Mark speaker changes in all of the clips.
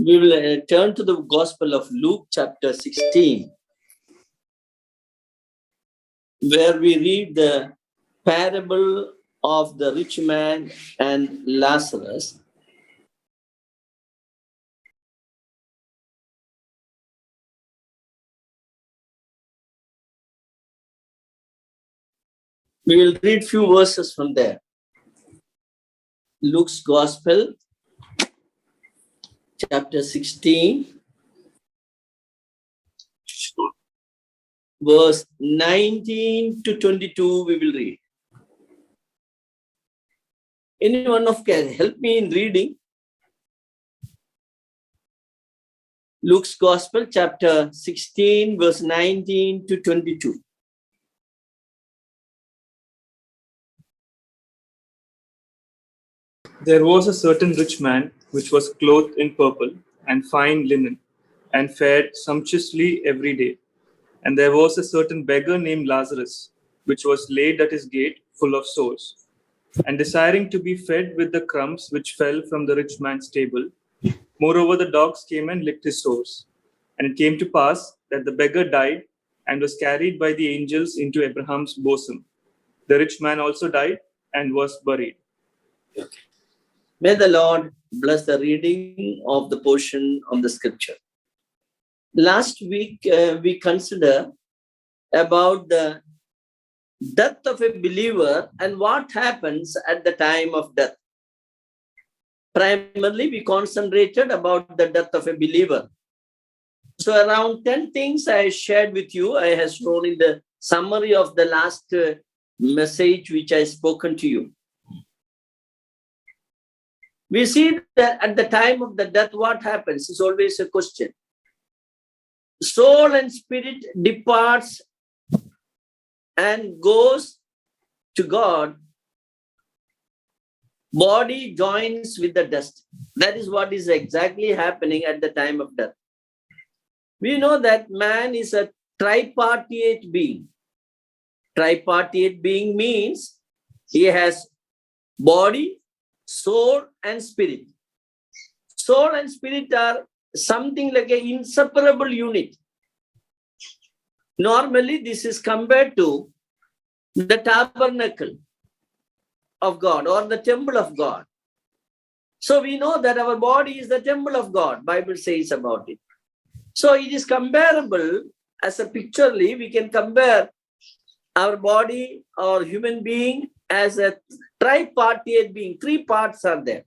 Speaker 1: We will turn to the Gospel of Luke chapter 16, where we read the parable of the rich man and Lazarus. We will read few verses from there. Luke's Gospel, chapter 16, verse 19 to 22, we will read. Anyone of can help me in reading? Luke's Gospel, chapter 16, verse 19 to 22.
Speaker 2: There was a certain rich man which was clothed in purple and fine linen, and fared sumptuously every day. And there was a certain beggar named Lazarus, which was laid at his gate, full of sores, and desiring to be fed with the crumbs which fell from the rich man's table. Moreover, the dogs came and licked his sores. And it came to pass that the beggar died and was carried by the angels into Abraham's bosom. The rich man also died and was buried.
Speaker 1: May the Lord bless the reading of the portion of the scripture. Last week, we considered about the death of a believer and what happens at the time of death. Primarily, we concentrated about the death of a believer. So around 10 things I shared with you, I have shown in the summary of the last message which I spoken to you. We see that at the time of the death, what happens is always a question. Soul and spirit departs and goes to God. Body joins with the dust. That is what is exactly happening at the time of death. We know that man is a tripartite being. Tripartite being means he has body, soul and spirit. Soul and spirit are something like an inseparable unit. Normally, this is compared to the tabernacle of God or the temple of God. So we know that our body is the temple of God. Bible says about it. So it is comparable as a picturely. We can compare our body or human being as a tripartite being. Three parts are there.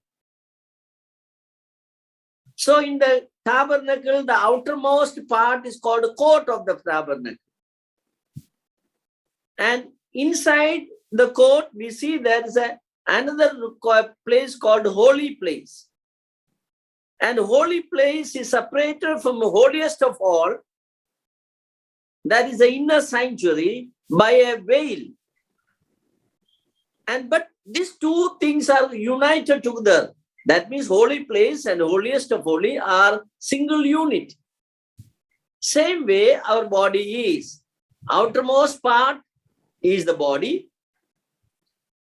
Speaker 1: So in the tabernacle, the outermost part is called the court of the tabernacle. And inside the court, we see there is another place called holy place. And holy place is separated from the holiest of all. That is the inner sanctuary by a veil. But these two things are united together. That means holy place and holiest of holy are single unit. Same way our body is. Outermost part is the body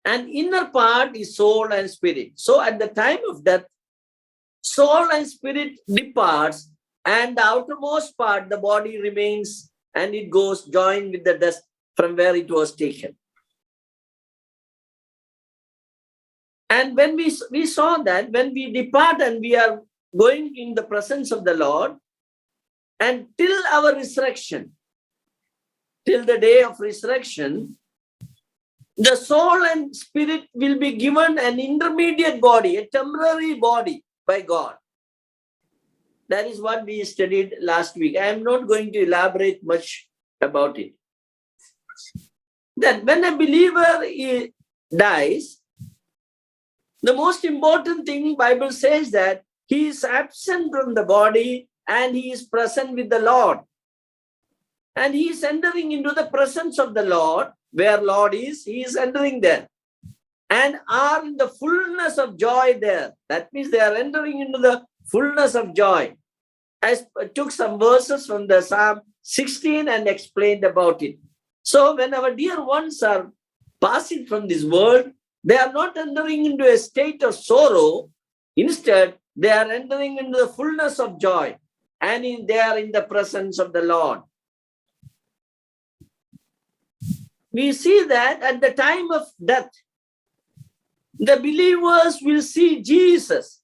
Speaker 1: and inner part is soul and spirit. So at the time of death, soul and spirit departs and the outermost part, the body remains and it goes joined with the dust from where it was taken. And when we saw that when we depart and we are going in the presence of the Lord, and till our resurrection, till the day of resurrection, the soul and spirit will be given an intermediate body, a temporary body by God. That is what we studied last week. I am not going to elaborate much about it. That when a believer dies, the most important thing Bible says that he is absent from the body and he is present with the Lord. And he is entering into the presence of the Lord. Where Lord is, he is entering there. And are in the fullness of joy there. That means they are entering into the fullness of joy. I took some verses from the Psalm 16 and explained about it. So when our dear ones are passing from this world, they are not entering into a state of sorrow. Instead, they are entering into the fullness of joy, and they are in the presence of the Lord. We see that at the time of death, the believers will see Jesus,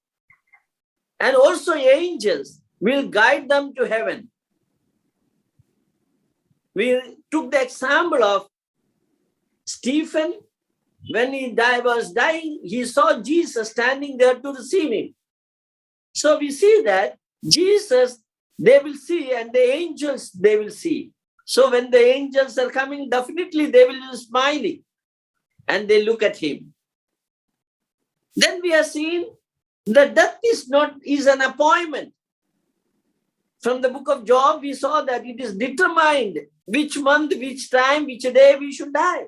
Speaker 1: and also angels will guide them to heaven. We took the example of Stephen. When he was dying, he saw Jesus standing there to receive him. So we see that Jesus, they will see, and the angels, they will see. So when the angels are coming, definitely they will be smiling, and they look at him. Then we are seeing that death is an appointment. From the book of Job, we saw that it is determined which month, which time, which day we should die.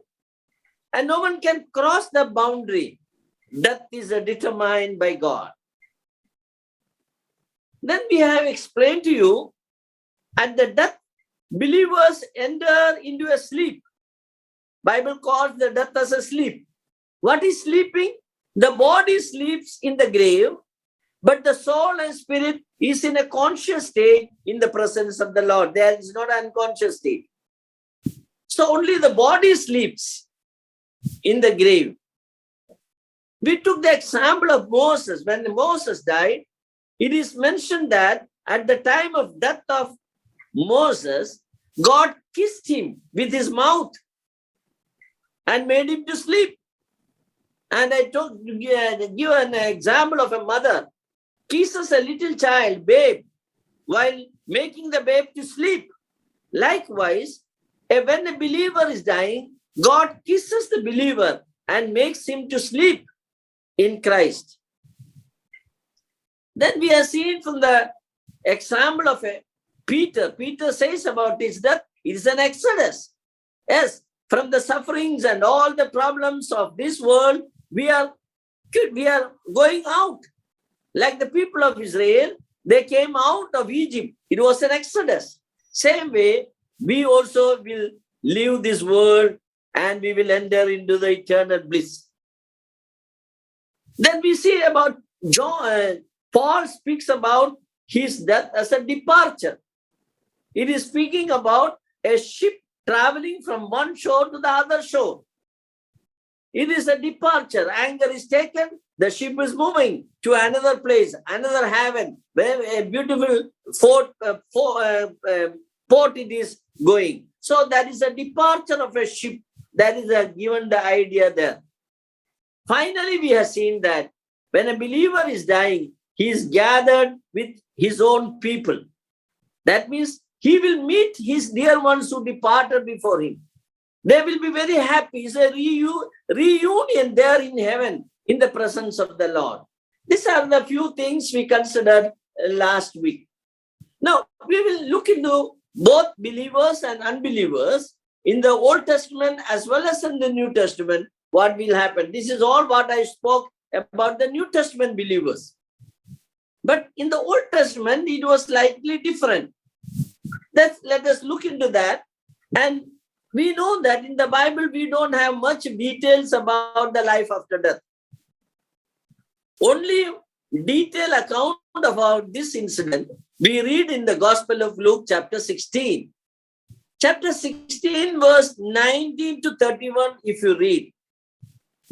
Speaker 1: And no one can cross the boundary. Death is determined by God. Then we have explained to you, at the death, believers enter into a sleep. Bible calls the death as a sleep. What is sleeping? The body sleeps in the grave, but the soul and spirit is in a conscious state in the presence of the Lord. There is not an unconscious state. So only the body sleeps in the grave. We took the example of Moses. When Moses died, it is mentioned that at the time of death of Moses, God kissed him with his mouth and made him to sleep. And I give an example of a mother kisses a little child, babe, while making the babe to sleep. Likewise, when a believer is dying, God kisses the believer and makes him to sleep in Christ. Then we are seeing from the example of Peter. Peter says about his death, it is an exodus. Yes, from the sufferings and all the problems of this world, we are going out. Like the people of Israel, they came out of Egypt. It was an exodus. Same way, we also will leave this world and we will enter into the eternal bliss. Then we see about John. Paul speaks about his death as a departure. It is speaking about a ship traveling from one shore to the other shore. It is a departure. Anchor is taken, the ship is moving to another place, another haven, where a beautiful port it is going. So that is a departure of a ship. That is given the idea there. Finally, we have seen that when a believer is dying, he is gathered with his own people. That means he will meet his dear ones who departed before him. They will be very happy. It's a reunion there in heaven in the presence of the Lord. These are the few things we considered last week. Now, we will look into both believers and unbelievers in the Old Testament as well as in the New Testament, what will happen. This is all what I spoke about the New Testament believers. But in the Old Testament, it was slightly different. Let us look into that. And we know that in the Bible, we don't have much details about the life after death. Only detailed account about this incident we read in the Gospel of Luke, chapter 16. Chapter 16, verse 19 to 31, if you read,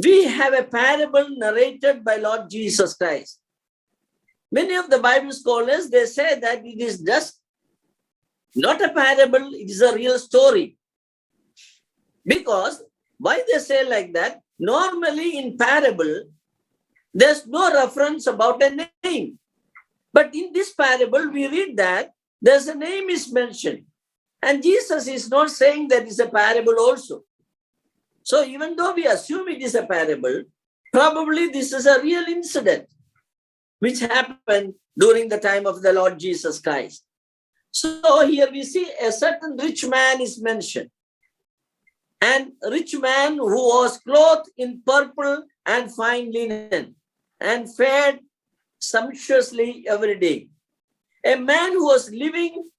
Speaker 1: we have a parable narrated by Lord Jesus Christ. Many of the Bible scholars, they say that it is just not a parable, it is a real story. Because, why they say like that? Normally in parable, there's no reference about a name. But in this parable, we read that there's a name is mentioned. And Jesus is not saying that it's a parable also. So even though we assume it is a parable, probably this is a real incident which happened during the time of the Lord Jesus Christ. So here we see a certain rich man is mentioned. And rich man who was clothed in purple and fine linen and fared sumptuously every day. A man who was living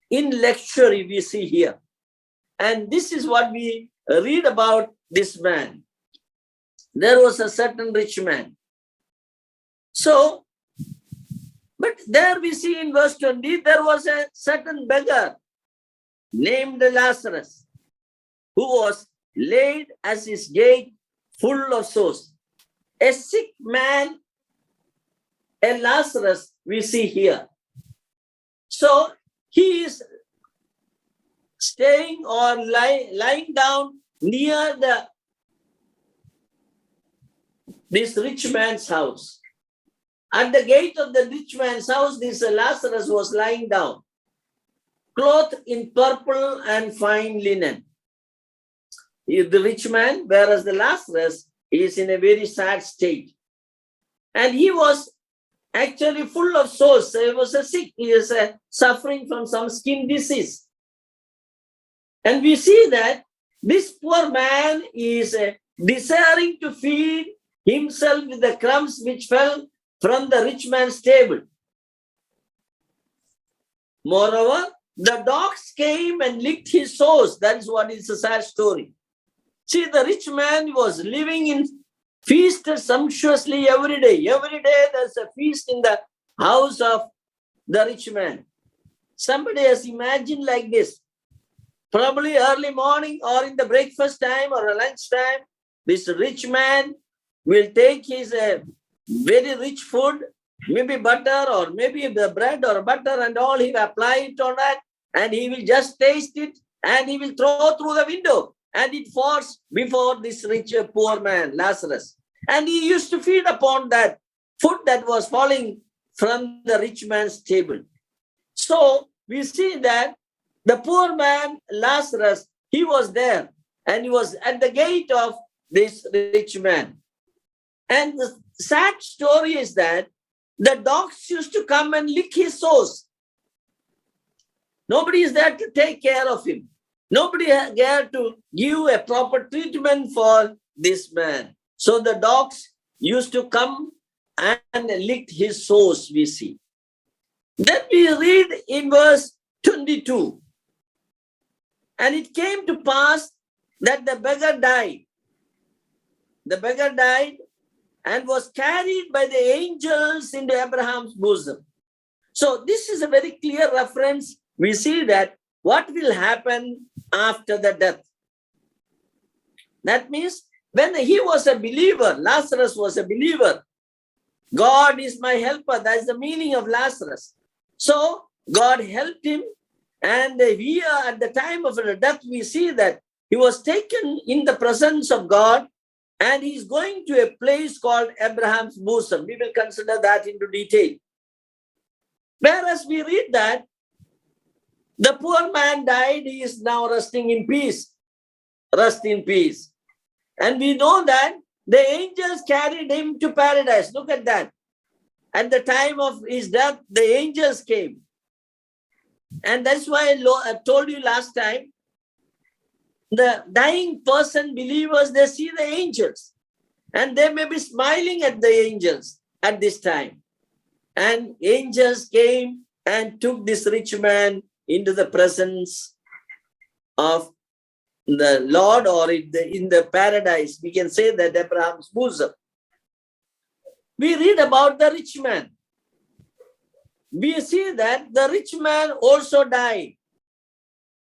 Speaker 1: in luxury, we see here. And this is what we read about this man. There was a certain rich man. So there we see in verse 20, there was a certain beggar named Lazarus, who was laid at his gate full of sores. A sick man, a Lazarus, we see here. So he is staying or lying down near this rich man's house. At the gate of the rich man's house, this Lazarus was lying down, clothed in purple and fine linen. He is the rich man, whereas the Lazarus is in a very sad state. And he was actually full of sores. He was sick. He is suffering from some skin disease. And we see that this poor man is desiring to feed himself with the crumbs which fell from the rich man's table. Moreover, the dogs came and licked his sores. That is what is a sad story. See, the rich man was living in feasted sumptuously every day. Every day there's a feast in the house of the rich man. Somebody has imagined like this. Probably early morning or in the breakfast time or a lunch time, this rich man will take his very rich food, maybe butter or maybe the bread or butter and all, he will apply it on that and he will just taste it and he will throw through the window and it falls before this rich poor man, Lazarus. And he used to feed upon that food that was falling from the rich man's table. So we see that the poor man, Lazarus, he was there and he was at the gate of this rich man. And the sad story is that the dogs used to come and lick his sores. Nobody is there to take care of him. Nobody is there to give a proper treatment for this man. So the dogs used to come and lick his sores, we see. Then we read in verse 22. And it came to pass that the beggar died. The beggar died and was carried by the angels into Abraham's bosom. So this is a very clear reference. We see that what will happen after the death. That means when he was a believer, Lazarus was a believer. God is my helper. That is the meaning of Lazarus. So God helped him. And here at the time of the death, we see that he was taken in the presence of God and he's going to a place called Abraham's bosom. We will consider that into detail. Whereas we read that the poor man died, he is now resting in peace. Rest in peace. And we know that the angels carried him to paradise. Look at that. At the time of his death, the angels came. And that's why I told you last time, the dying person, believers, they see the angels. And they may be smiling at the angels at this time. And angels came and took this rich man into the presence of the Lord, or in the paradise. We can say that Abraham's bosom. We read about the rich man. We see that the rich man also died.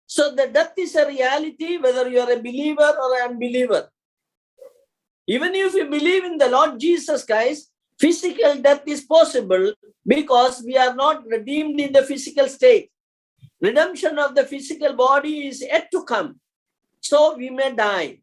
Speaker 1: So the death is a reality, whether you are a believer or an unbeliever. Even if you believe in the Lord Jesus Christ, physical death is possible because we are not redeemed in the physical state. Redemption of the physical body is yet to come. So we may die.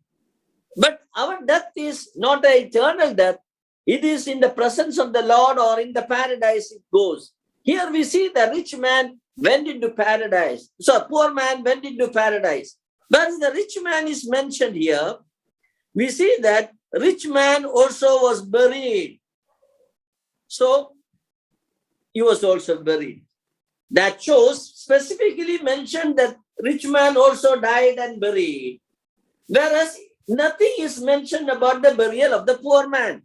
Speaker 1: But our death is not an eternal death. It is in the presence of the Lord, or in the paradise it goes. Here we see the rich man went into paradise. So poor man went into paradise. But the rich man is mentioned here. We see that rich man also was buried. So he was also buried. That shows specifically mentioned that rich man also died and buried. Whereas nothing is mentioned about the burial of the poor man.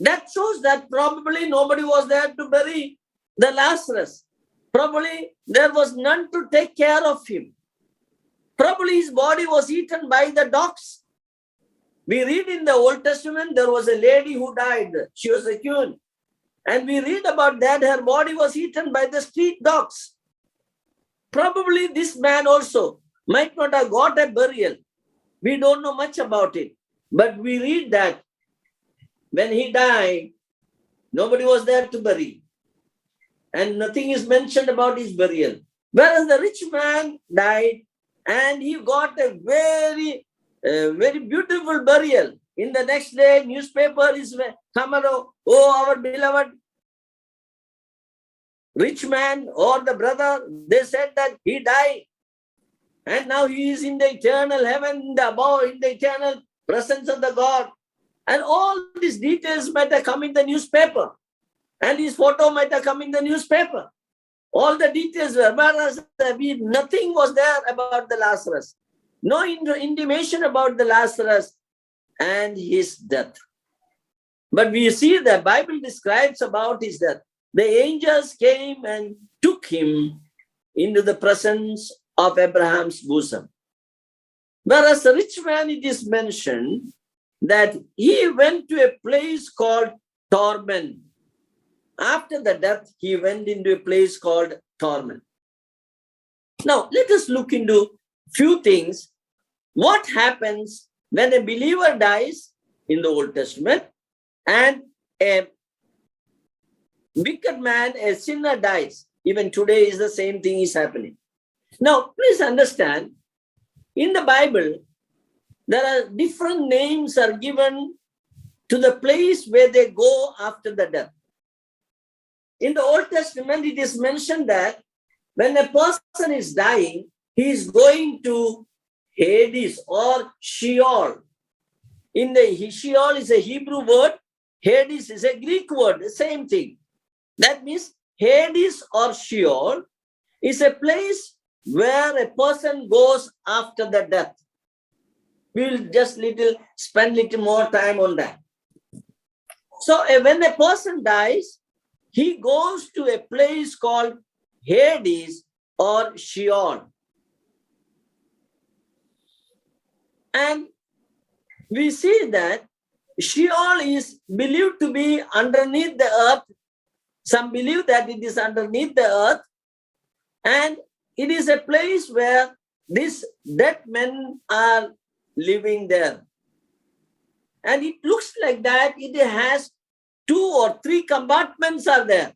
Speaker 1: That shows that probably nobody was there to bury the Lazarus. Probably there was none to take care of him. Probably his body was eaten by the dogs. We read in the Old Testament, there was a lady who died. She was a queen. And we read about that her body was eaten by the street dogs. Probably this man also might not have got a burial. We don't know much about it. But we read that when he died, nobody was there to bury. And nothing is mentioned about his burial. Whereas the rich man died and he got a very beautiful burial. In the next day, newspaper is tomorrow, oh, our beloved rich man or the brother, they said that he died. And now he is in the eternal heaven, above, in the eternal presence of the God. And all these details might have come in the newspaper. And his photo might have come in the newspaper. All the details were, whereas nothing was there about the Lazarus. No intimation about the Lazarus and his death. But we see the Bible describes about his death. The angels came and took him into the presence of Abraham's bosom. Whereas the rich man, it is mentioned that he went to a place called torment. After the death, he went into a place called torment. Now, let us look into few things. What happens when a believer dies in the Old Testament and a wicked man, a sinner dies? Even today is the same thing is happening. Now, please understand, in the Bible, there are different names are given to the place where they go after the death. In the Old Testament, it is mentioned that when a person is dying, he is going to Hades or Sheol. Sheol is a Hebrew word, Hades is a Greek word, the same thing. That means Hades or Sheol is a place where a person goes after the death. We'll just spend little more time on that. So when a person dies, he goes to a place called Hades or Sheol. And we see that Sheol is believed to be underneath the earth. Some believe that it is underneath the earth. And it is a place where these dead men are living there. And it looks like that it has 2 or 3 compartments are there.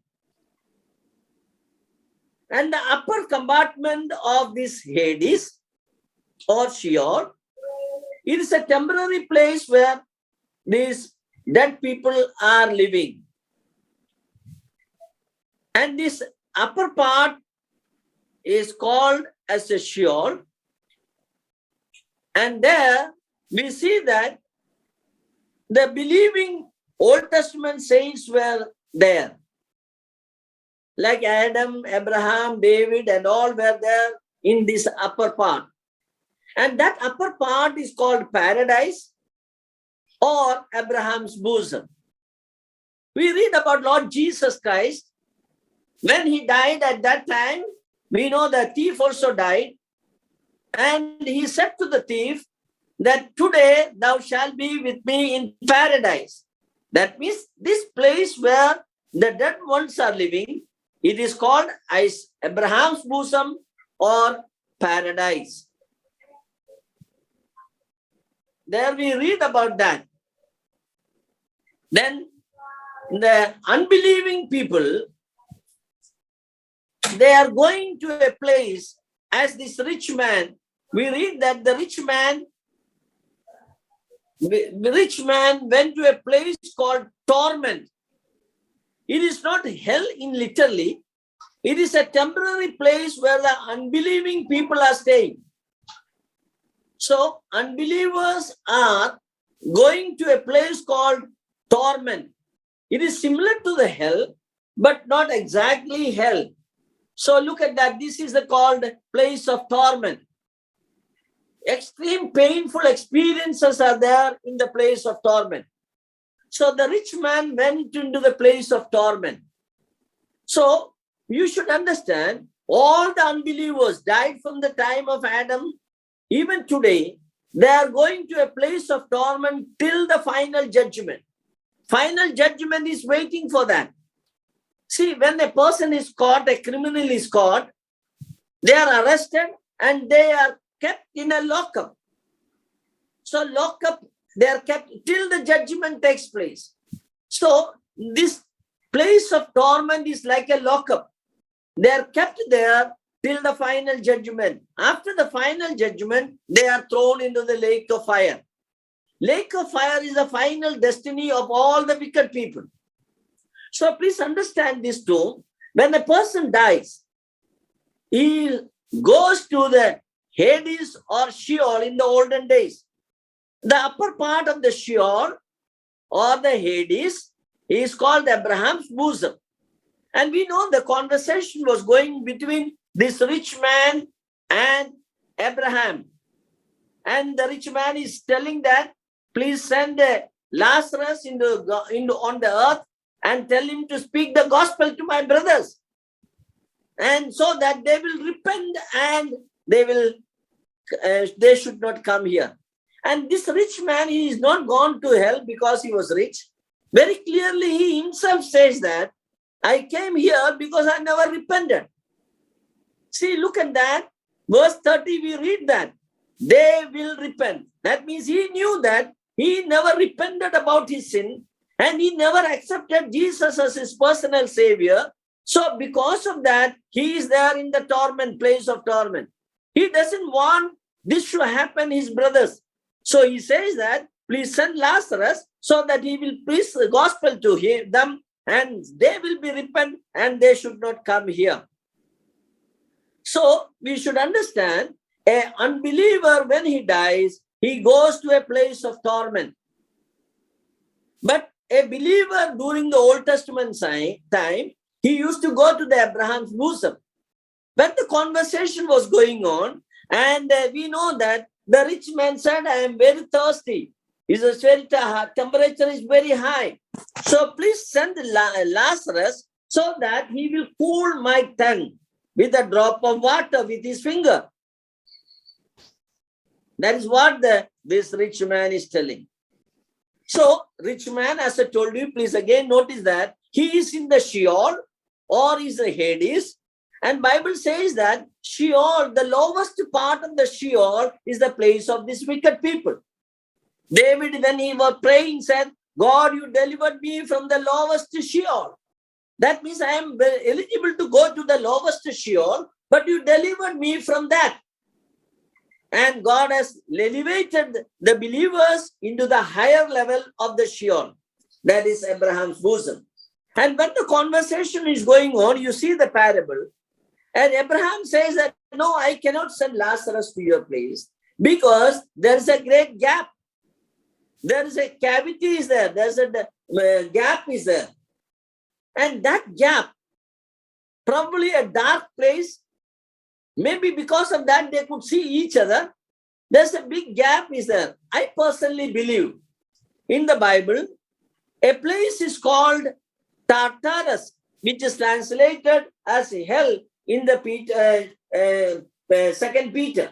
Speaker 1: And the upper compartment of this Hades or Sheol, it is a temporary place where these dead people are living. And this upper part is called as a Sheol. And there we see that the believing Old Testament saints were there. Like Adam, Abraham, David, and all were there in this upper part. And that upper part is called paradise or Abraham's bosom. We read about Lord Jesus Christ. When he died at that time, we know the thief also died. And he said to the thief that today thou shalt be with me in paradise. That means this place where the dead ones are living, it is called as Abraham's bosom or paradise. There we read about that. Then the unbelieving people, they are going to a place as this rich man. We read that the rich man went to a place called torment. It is not hell in literally. It is a temporary place where the unbelieving people are staying. So unbelievers are going to a place called torment. It is similar to the hell, but not exactly hell. So look at that. This is the called place of torment. Extreme painful experiences are there in the place of torment. So the rich man went into the place of torment. So you should understand, all the unbelievers died from the time of Adam. Even today, they are going to a place of torment till the final judgment. Final judgment is waiting for that. See, when a person is caught, a criminal is caught, they are arrested and they are kept in a lockup. So lockup, they are kept till the judgment takes place. So this place of torment is like a lockup. They are kept there till the final judgment. After the final judgment, they are thrown into the lake of fire. Lake of fire is the final destiny of all the wicked people. So please understand this too. When a person dies, he goes to the Hades or Sheol in the olden days. The upper part of the Sheol or the Hades is called Abraham's bosom. And we know the conversation was going between this rich man and Abraham. And the rich man is telling that, please send Lazarus on the earth and tell him to speak the gospel to my brothers. And so that they will repent and they should not come here. And this rich man, he is not gone to hell because he was rich. Very clearly, he himself says that, I came here because I never repented. See, look at that. Verse 30, we read that. They will repent. That means he knew that he never repented about his sin and he never accepted Jesus as his personal savior. So because of that, he is there in the torment, place of torment. He doesn't want this to happen, his brothers. So he says that, please send Lazarus so that he will preach the gospel to them and they will be repent and they should not come here. So we should understand, an unbeliever, when he dies, he goes to a place of torment. But a believer during the Old Testament time, he used to go to the Abraham's bosom. When the conversation was going on, and we know that the rich man said, I am very thirsty. His temperature is very high. So please send Lazarus so that he will cool my tongue with a drop of water with his finger. That is what this rich man is telling. So, rich man, as I told you, please again notice that he is in the Sheol or is a Hades. And Bible says that Sheol, the lowest part of the Sheol, is the place of these wicked people. David, when he was praying, said, God, you delivered me from the lowest Sheol. That means I am eligible to go to the lowest Sheol, but you delivered me from that. And God has elevated the believers into the higher level of the Sheol. That is Abraham's bosom. And when the conversation is going on, you see the parable. And Abraham says that, no, I cannot send Lazarus to your place because there is a great gap. There is a cavity is there. There's a gap is there. And that gap, probably a dark place, maybe because of that they could see each other. There's a big gap is there. I personally believe in the Bible, a place is called Tartarus, which is translated as hell in the 2 Peter.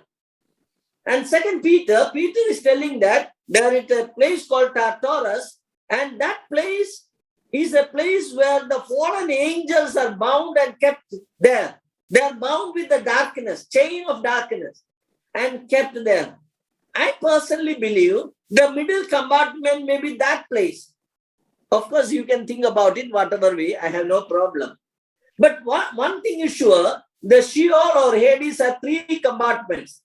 Speaker 1: And 2 Peter is telling that there is a place called Tartarus, and that place is a place where the fallen angels are bound and kept there. They are bound with the darkness, chain of darkness, and kept there. I personally believe the middle compartment may be that place. Of course, you can think about it whatever way, I have no problem. But one thing is sure, the Sheol or Hades are 3 compartments.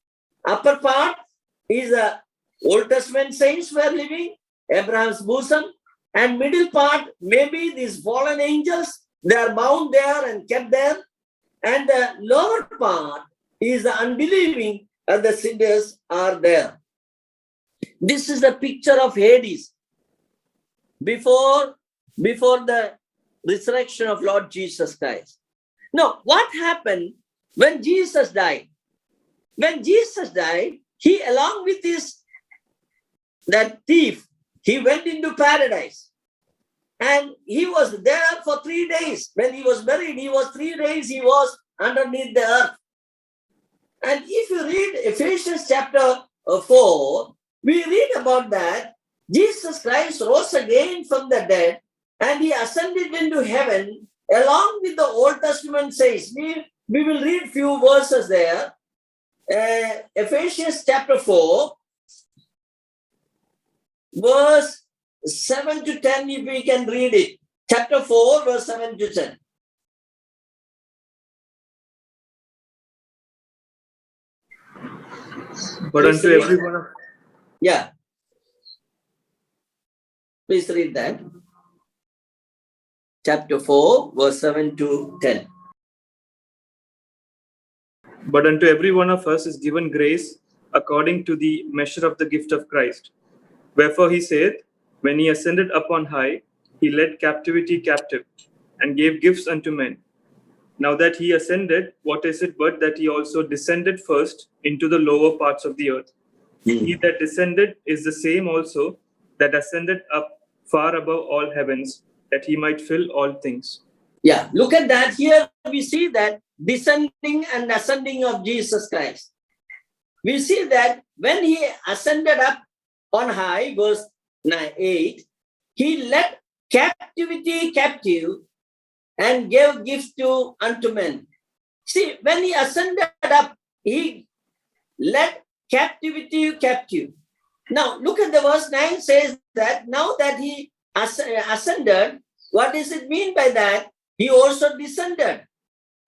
Speaker 1: Upper part is the Old Testament saints were living, Abraham's bosom, and middle part, maybe these fallen angels, they are bound there and kept there. And the lower part is the unbelieving and the sinners are there. This is the picture of Hades before the resurrection of Lord Jesus Christ. Now, what happened when Jesus died? When Jesus died, he along with that thief, he went into paradise. And he was there for 3 days. When he was buried, he was 3 days, he was underneath the earth. And if you read Ephesians chapter 4, we read about that. Jesus Christ rose again from the dead and he ascended into heaven along with the Old Testament saints. We will read few verses there. Ephesians chapter 4, verse 7 to 10, if we can read it. Chapter 4, verse 7 to 10.
Speaker 2: But
Speaker 1: Please
Speaker 2: unto
Speaker 1: read.
Speaker 2: every one of
Speaker 1: Yeah. Please read that. Chapter 4, verse 7 to 10.
Speaker 2: But unto every one of us is given grace according to the measure of the gift of Christ. Wherefore he saith, when he ascended up on high, he led captivity captive, and gave gifts unto men. Now that he ascended, what is it but that he also descended first into the lower parts of the earth? He that descended is the same also that ascended up far above all heavens, that he might fill all things.
Speaker 1: Yeah, look at that. Here we see that descending and ascending of Jesus Christ. We see that when he ascended up on high, verse 8, he led captivity captive and gave gifts unto men. See, when he ascended up, he led captivity captive. Now, look at the verse 9 says that now that he ascended, what does it mean by that? He also descended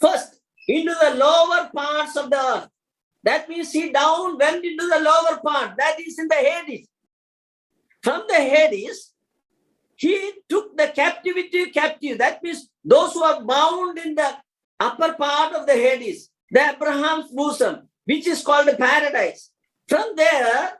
Speaker 1: first into the lower parts of the earth. That means he went into the lower part, that is in the Hades. From the Hades, he took the captivity captive. That means those who are bound in the upper part of the Hades, the Abraham's bosom, which is called the paradise. From there,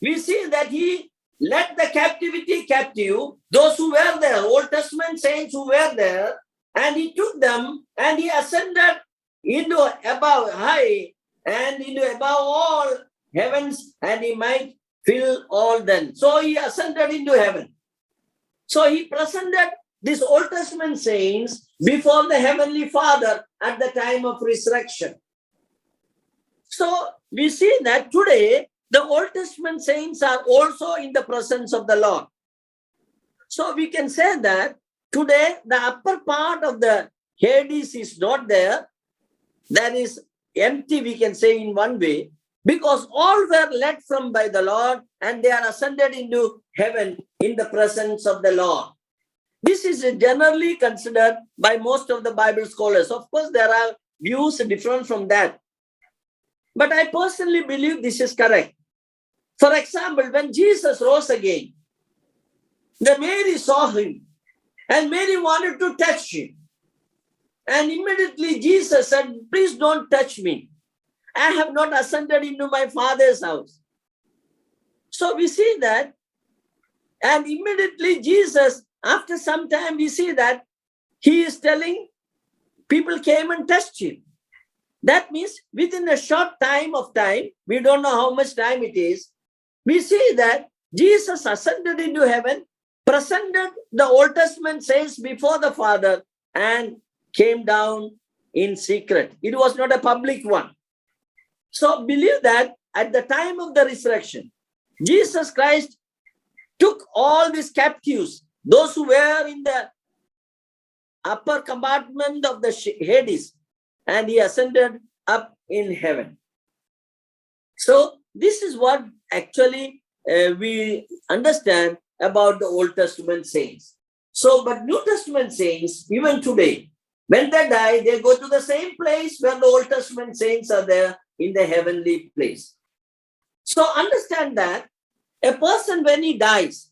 Speaker 1: we see that he led the captivity captive, those who were there, Old Testament saints who were there, and he took them and he ascended into above high and into above all heavens, and he might fill all them. So he ascended into heaven. So he presented these Old Testament saints before the Heavenly Father at the time of resurrection. So we see that today the Old Testament saints are also in the presence of the Lord. So we can say that today the upper part of the Hades is not there. That is empty, we can say in one way, because all were led from by the Lord and they are ascended into heaven in the presence of the Lord. This is generally considered by most of the Bible scholars. Of course, there are views different from that. But I personally believe this is correct. For example, when Jesus rose again, the Mary saw him and Mary wanted to touch him. And immediately Jesus said, please don't touch me. I have not ascended into my Father's house. So we see that. And immediately Jesus, after some time, we see that he is telling people came and touched him. That means within a short time, we don't know how much time it is, we see that Jesus ascended into heaven, presented the Old Testament saints before the Father, and came down in secret. It was not a public one. So believe that at the time of the resurrection, Jesus Christ took all these captives, those who were in the upper compartment of the Hades, and he ascended up in heaven. So this is what actually we understand about the Old Testament saints. So, but New Testament saints, even today, when they die, they go to the same place where the Old Testament saints are there in the heavenly place. So understand that a person, when he dies,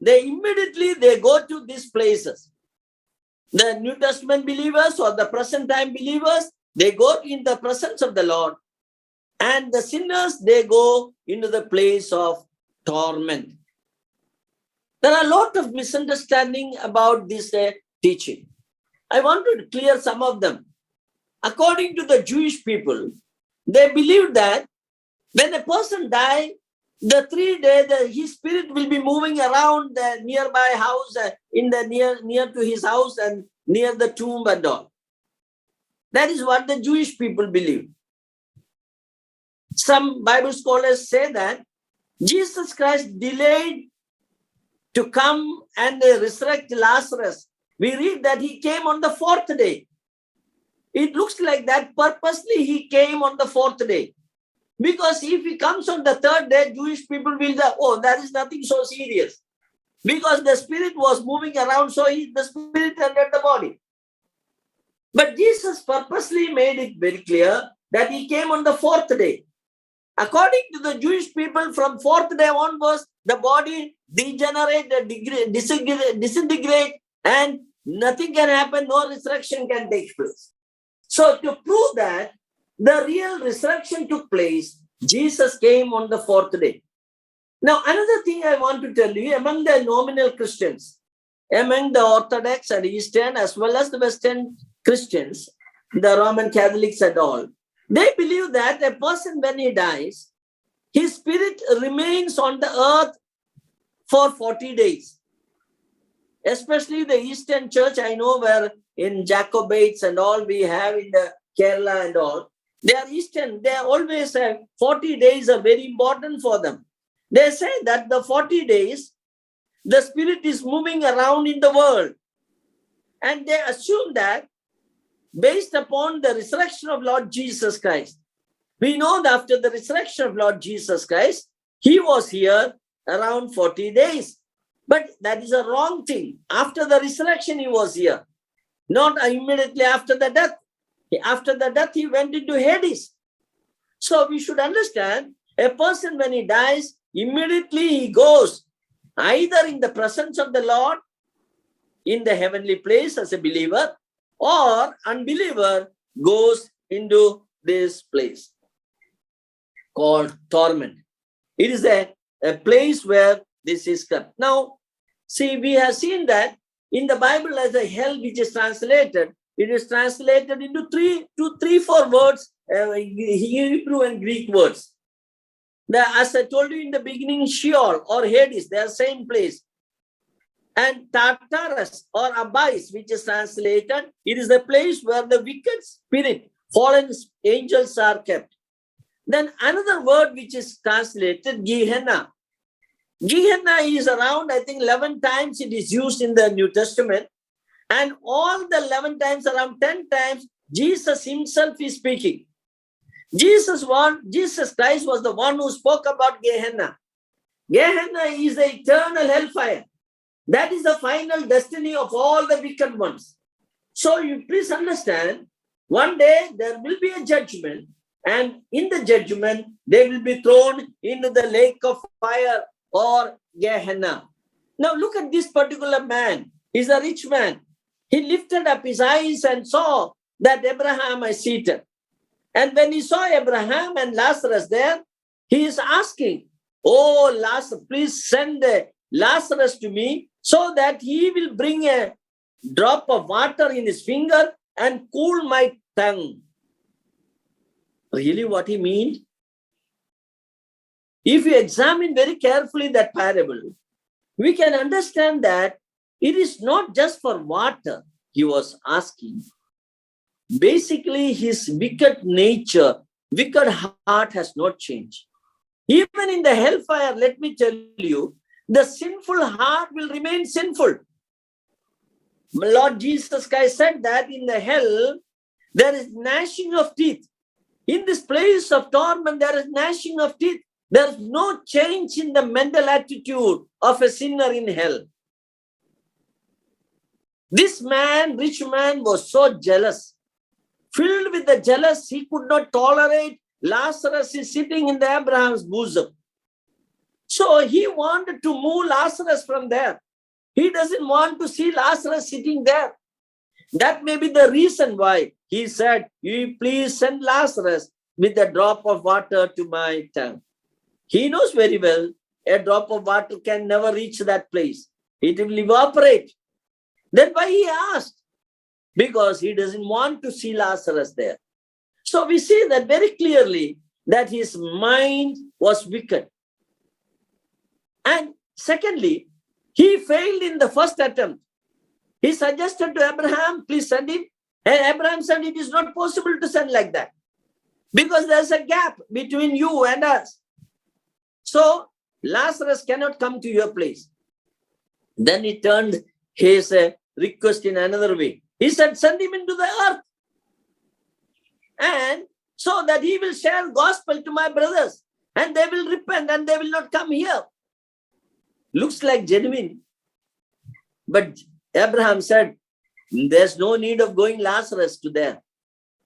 Speaker 1: they immediately go to these places. The New Testament believers or the present time believers, they go in the presence of the Lord. And the sinners, they go into the place of torment. There are a lot of misunderstanding about this teaching. I want to clear some of them. According to the Jewish people, they believe that when a person dies, the 3 days, his spirit will be moving around the nearby house, in the near to his house and near the tomb and all. That is what the Jewish people believe. Some Bible scholars say that Jesus Christ delayed to come and resurrect Lazarus we read that he came on the fourth day. It looks like that purposely he came on the fourth day. Because if he comes on the third day, Jewish people will say, oh, that is nothing so serious. Because the spirit was moving around, so the spirit entered the body. But Jesus purposely made it very clear that he came on the fourth day. According to the Jewish people, from fourth day onwards, the body degenerate, disintegrate, and nothing can happen, no resurrection can take place. So to prove that the real resurrection took place, Jesus came on the fourth day. Now, another thing I want to tell you, among the nominal Christians, among the Orthodox and Eastern as well as the Western Christians, the Roman Catholics and all, they believe that a person when he dies, his spirit remains on the earth for 40 days. Especially the Eastern Church, I know where in Jacobites and all we have in the Kerala and all, they are Eastern, they always have 40 days are very important for them. They say that the 40 days, the spirit is moving around in the world. And they assume that based upon the resurrection of Lord Jesus Christ. We know that after the resurrection of Lord Jesus Christ, he was here around 40 days. But that is a wrong thing. After the resurrection, he was here. Not immediately after the death. After the death, he went into Hades. So we should understand, a person when he dies, immediately he goes either in the presence of the Lord, in the heavenly place as a believer, or unbeliever goes into this place called torment. It is a place where this is kept. Now, see, we have seen that in the Bible as a hell which is translated, it is translated into three, four words, Hebrew and Greek words. As I told you in the beginning, Sheol or Hades, they are same place. And Tartarus or Abyss, which is translated, it is the place where the wicked spirit, fallen angels are kept. Then another word which is translated, Gehenna. Gehenna is around, I think, 11 times it is used in the New Testament. And all the 11 times, around 10 times, Jesus himself is speaking. Jesus Christ was the one who spoke about Gehenna. Gehenna is the eternal hellfire. That is the final destiny of all the wicked ones. So you please understand, one day there will be a judgment, and in the judgment, they will be thrown into the lake of fire or Gehenna. Now look at this particular man. He's a rich man. He lifted up his eyes and saw that Abraham is seated. And when he saw Abraham and Lazarus there, he is asking, oh, Lazarus, please send Lazarus to me so that he will bring a drop of water in his finger and cool my tongue. Really what he means? If you examine very carefully that parable, we can understand that it is not just for water he was asking. Basically, his wicked nature, wicked heart has not changed. Even in the hellfire, let me tell you, the sinful heart will remain sinful. Lord Jesus Christ said that in the hell, there is gnashing of teeth. In this place of torment, there is gnashing of teeth. There is no change in the mental attitude of a sinner in hell. This man, rich man, was so jealous. Filled with the jealous, he could not tolerate Lazarus is sitting in the Abraham's bosom. So he wanted to move Lazarus from there. He doesn't want to see Lazarus sitting there. That may be the reason why he said, you please send Lazarus with a drop of water to my tongue. He knows very well a drop of water can never reach that place. It will evaporate. Then why he asked? Because he doesn't want to see Lazarus there. So we see that very clearly that his mind was wicked. And secondly, he failed in the first attempt. He suggested to Abraham, please send him. And Abraham said, it is not possible to send like that. Because there's a gap between you and us. So Lazarus cannot come to your place. Then he turned his request in another way. He said, send him into the earth. And so that he will share gospel to my brothers and they will repent and they will not come here. Looks like genuine. But Abraham said, there's no need of going Lazarus to there.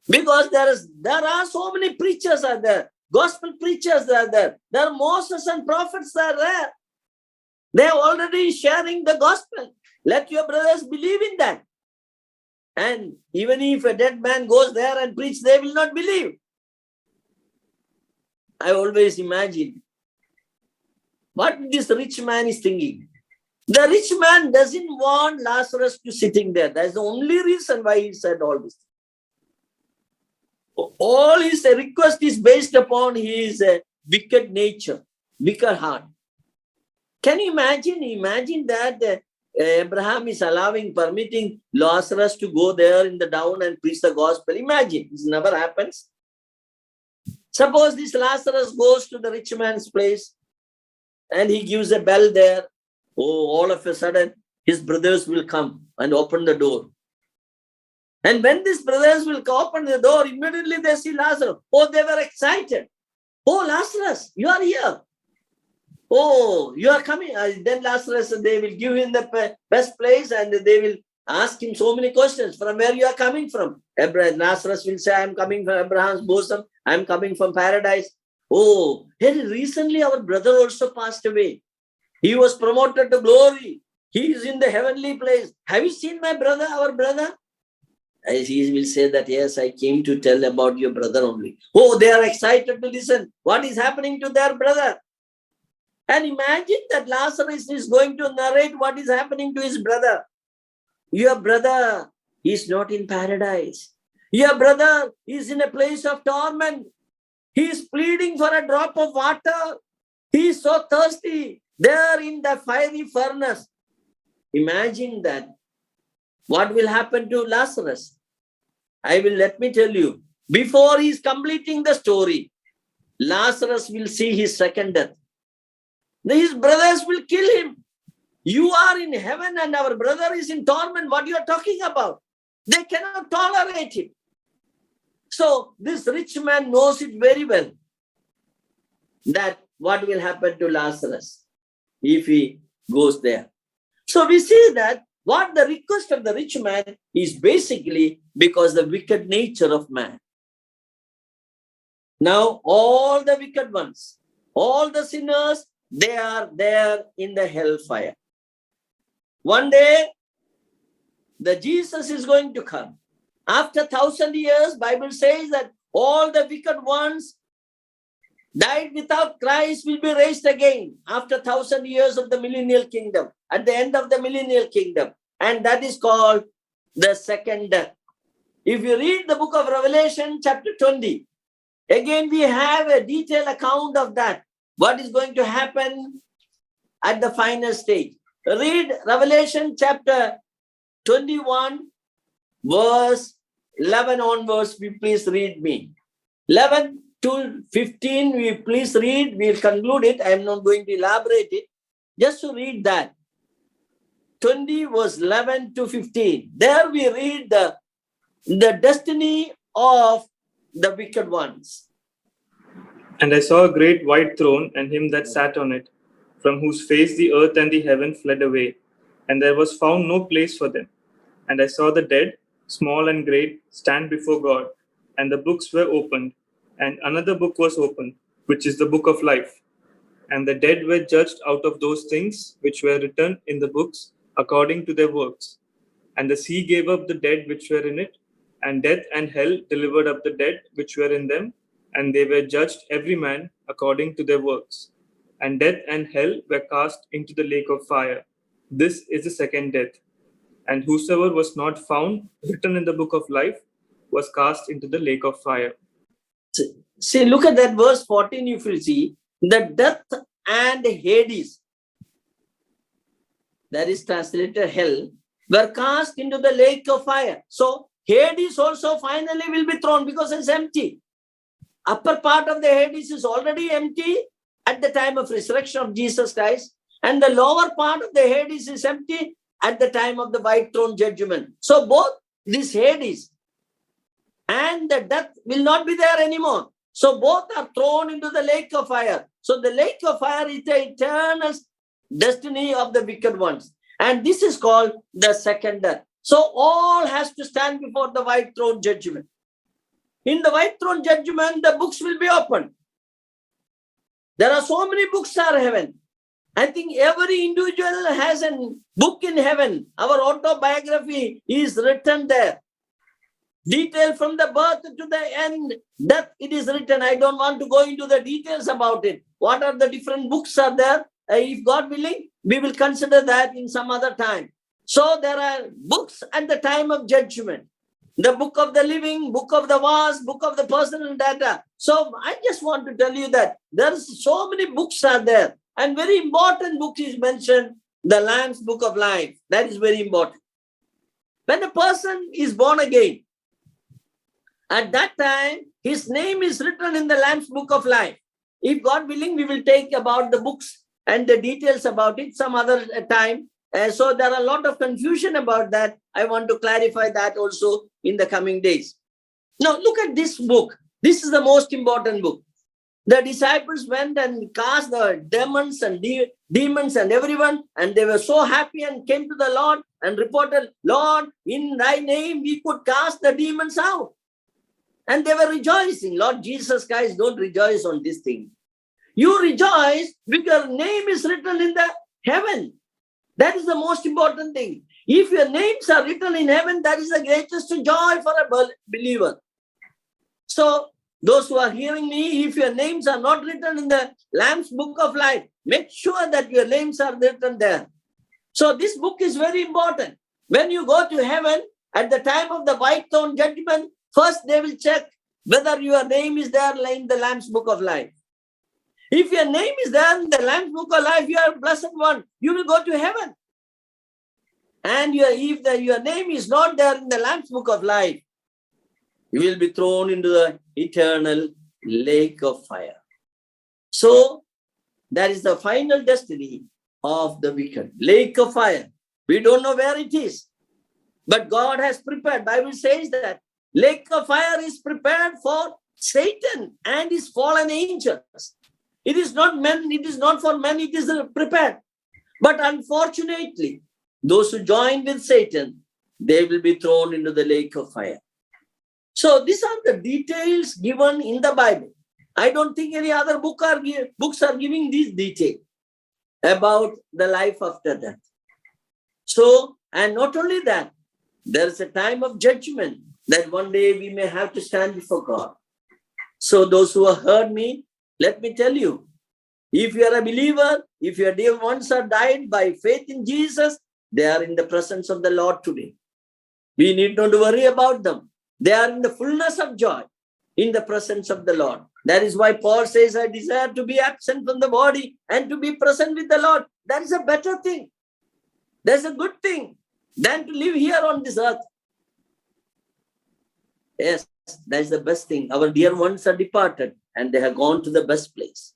Speaker 1: Because there are so many preachers are there. Gospel preachers are there. There are Moses and prophets are there. They are already sharing the gospel. Let your brothers believe in that. And even if a dead man goes there and preach, they will not believe. I always imagine what this rich man is thinking. The rich man doesn't want Lazarus to sitting there. That's the only reason why he said all this. All his request is based upon his wicked nature, wicked heart. Can you imagine? Imagine that Abraham is permitting Lazarus to go there in the down and preach the gospel. Imagine, this never happens. Suppose this Lazarus goes to the rich man's place and he gives a bell there. Oh, all of a sudden, his brothers will come and open the door. And when these brothers will open the door, immediately they see Lazarus. Oh, they were excited. Oh, Lazarus, you are here. Oh, you are coming. Then Lazarus, they will give him the best place and they will ask him so many questions. From where you are coming from? Lazarus will say, I am coming from Abraham's bosom. I am coming from paradise. Oh, hey, recently our brother also passed away. He was promoted to glory. He is in the heavenly place. Have you seen my brother, our brother? He will say that, yes, I came to tell about your brother only. Oh, they are excited to listen. What is happening to their brother? And imagine that Lazarus is going to narrate what is happening to his brother. Your brother is not in paradise. Your brother is in a place of torment. He is pleading for a drop of water. He is so thirsty. There in the fiery furnace. Imagine that. What will happen to Lazarus? Let me tell you, before he is completing the story, Lazarus will see his second death. His brothers will kill him. You are in heaven and our brother is in torment. What you are talking about? They cannot tolerate him. So this rich man knows it very well that what will happen to Lazarus if he goes there. So we see that what the request of the rich man is basically because the wicked nature of man. Now all the wicked ones, all the sinners, they are there in the hellfire. One day, the Jesus is going to come. After 1,000 years, Bible says that all the wicked ones died without Christ will be raised again after 1,000 years of the millennial kingdom, at the end of the millennial kingdom. And that is called the second death. If you read the book of Revelation, chapter 20, again we have a detailed account of that. What is going to happen at the final stage. Read Revelation chapter 21, verse 11 onwards. Please read me. 11 to 15, we please read. We'll conclude it. I am not going to elaborate it. Just to read that. 20 verse 11 to 15. There we read the destiny of the wicked ones.
Speaker 2: And I saw a great white throne and him that sat on it, from whose face the earth and the heaven fled away, and there was found no place for them. And I saw the dead, small and great, stand before God, and the books were opened, and another book was opened, which is the book of life. And the dead were judged out of those things which were written in the books according to their works. And the sea gave up the dead which were in it, and death and hell delivered up the dead which were in them, and they were judged every man according to their works. And death and hell were cast into the lake of fire. This is the second death. And whosoever was not found written in the book of life was cast into the lake of fire.
Speaker 1: See, look at that verse 14, you will see, the death and Hades, that is translated hell, were cast into the lake of fire. So Hades also finally will be thrown because it's empty. Upper part of the Hades is already empty at the time of resurrection of Jesus Christ, and the lower part of the Hades is empty at the time of the white throne judgment. So both this Hades and the death will not be there anymore. So both are thrown into the lake of fire. So the lake of fire is the eternal destiny of the wicked ones. And this is called the second death. So all has to stand before the white throne judgment. In the white throne judgment, the books will be opened. There are so many books in heaven. I think every individual has a book in heaven. Our autobiography is written there. Detail from the birth to the end, death, it is written. I don't want to go into the details about it. What are the different books are there? If God willing, we will consider that in some other time. So there are books at the time of judgment. The book of the living, book of the vast, book of the personal data. So I just want to tell you that there's so many books are there. And very important book is mentioned, the Lamb's Book of Life. That is very important. When a person is born again, at that time, his name is written in the Lamb's Book of Life. If God willing, we will take about the books and the details about it some other time. So there are a lot of confusion about that. I want to clarify that also in the coming days. Now look at this book. This is the most important book. The disciples went and cast the demons and everyone, and they were so happy and came to the Lord and reported, Lord, in thy name we could cast the demons out. And they were rejoicing. Lord Jesus Christ, don't rejoice on this thing. You rejoice because your name is written in the heaven. That is the most important thing. If your names are written in heaven, that is the greatest joy for a believer. So, those who are hearing me, if your names are not written in the Lamb's Book of Life, make sure that your names are written there. So, this book is very important. When you go to heaven, at the time of the white throne judgment, first they will check whether your name is there in the Lamb's Book of Life. If your name is there in the Lamb's Book of Life, you are a blessed one. You will go to heaven. And if your name is not there in the Lamb's Book of Life, you will be thrown into the eternal lake of fire. So, that is the final destiny of the wicked. Lake of fire. We don't know where it is. But God has prepared. Bible says that lake of fire is prepared for Satan and his fallen angels. It is not men, it is not for men, it is prepared. But unfortunately, those who join with Satan, they will be thrown into the lake of fire. So these are the details given in the Bible. I don't think any other books are giving these details about the life after death. So, and not only that, there is a time of judgment that one day we may have to stand before God. So those who have heard me, let me tell you, if you are a believer, if your dear ones are died by faith in Jesus, they are in the presence of the Lord today. We need not worry about them. They are in the fullness of joy in the presence of the Lord. That is why Paul says, I desire to be absent from the body and to be present with the Lord. That is a better thing. That's a good thing than to live here on this earth. Yes, that is the best thing. Our dear ones are departed and they have gone to the best place.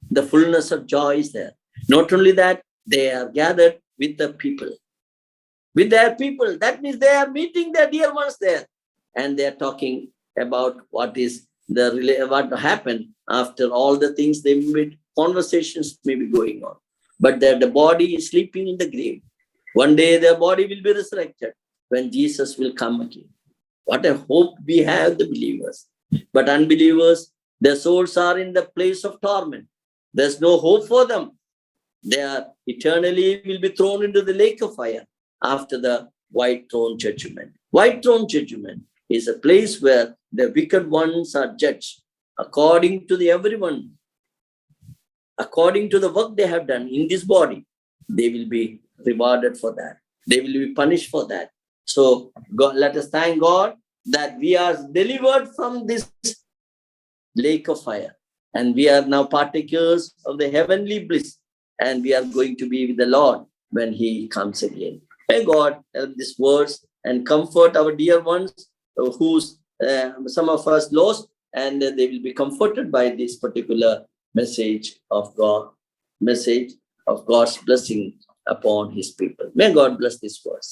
Speaker 1: The fullness of joy is there. Not only that, they are gathered with the people. With their people. That means they are meeting their dear ones there. And they are talking about what happened after all the things they made. Conversations may be going on. But the body is sleeping in the grave. One day their body will be resurrected when Jesus will come again. What a hope we have, the believers. But unbelievers, their souls are in the place of torment. There's no hope for them. They are eternally will be thrown into the lake of fire after the white throne judgment. White throne judgment is a place where the wicked ones are judged according to everyone. According to the work they have done in this body, they will be rewarded for that. They will be punished for that. So God, let us thank God that we are delivered from this lake of fire. And we are now partakers of the heavenly bliss. And we are going to be with the Lord when he comes again. May God help these words and comfort our dear ones whose some of us lost, and they will be comforted by this particular message of God, message of God's blessing upon his people. May God bless this verse.